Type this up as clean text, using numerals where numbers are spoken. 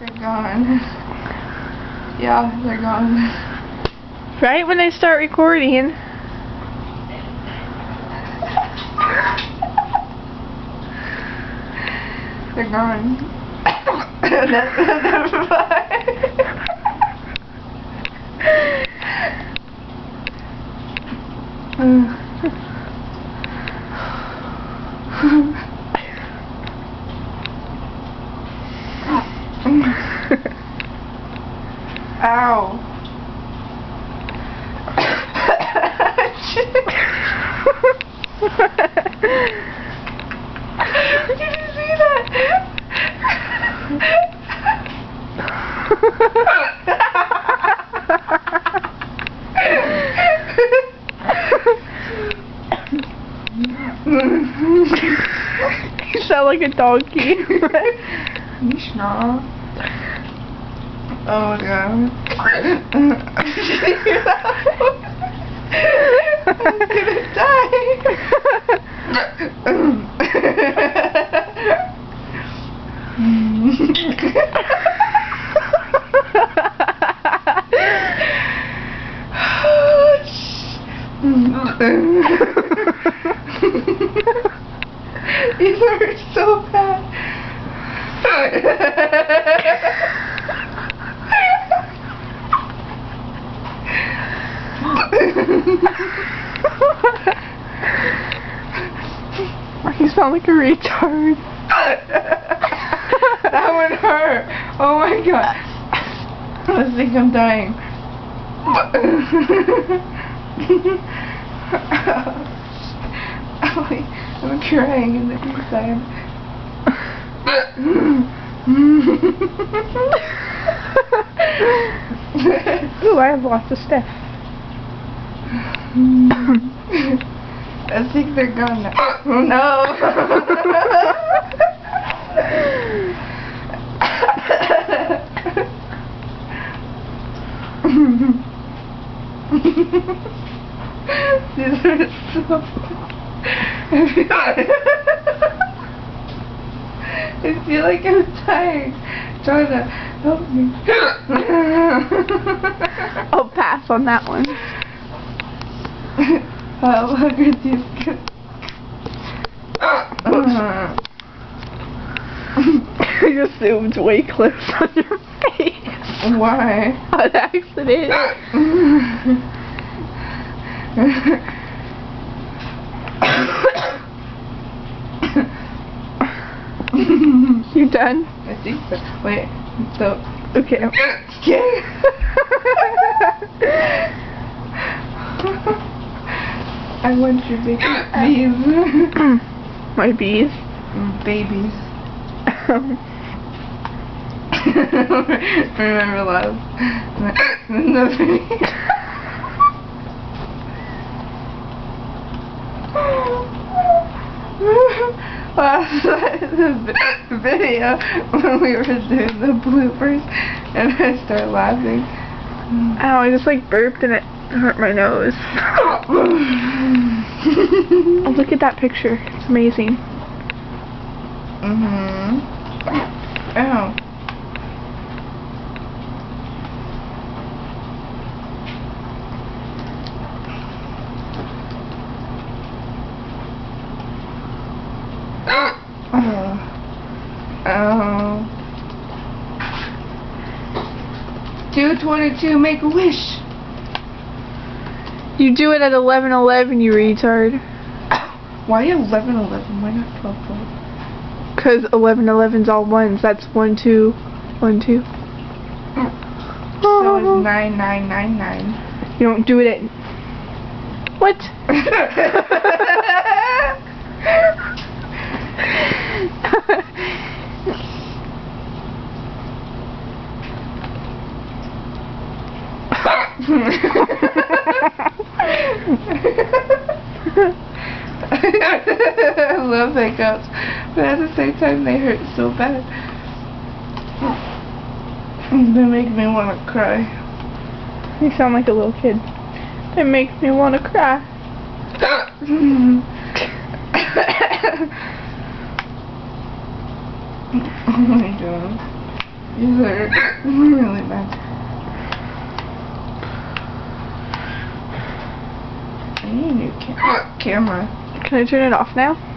They're gone. Yeah, they're gone. Right when I start recording. They're gone. That's fine. Ow. Did you see that? You sound like a donkey. Snarl. Oh my god. I'm gonna die. It hurts so bad. You sound like a retard. That would hurt. Oh my god. I think I'm dying. I'm crying in the inside. Ooh, I have lots of stuff. I think they're gone now. Oh no! These are so... I feel like I'm dying. Trying to help me. I'll pass on that one. How long are these kids? You zoomed way close on your face. Why? On accident. You done? I think so. Wait, so... Okay. I want your bees. My bees? Babies. Remember love? The video when we were doing the bloopers and I started laughing. Ow, I just like burped and it hurt my nose. Oh, look at that picture. It's amazing. Ow. Oh. 222, make a wish. You do it at 11:11, you retard. Why 11:11? Why not 12:12? Cause 11:11's all ones. That's 1 2 1 2. So it's 9999. You don't do it at what? I love hiccups, but at the same time they hurt so bad. They make me want to cry. You sound like a little kid. It makes me want to cry. Oh my god. These are really bad. I need a new camera. Can I turn it off now?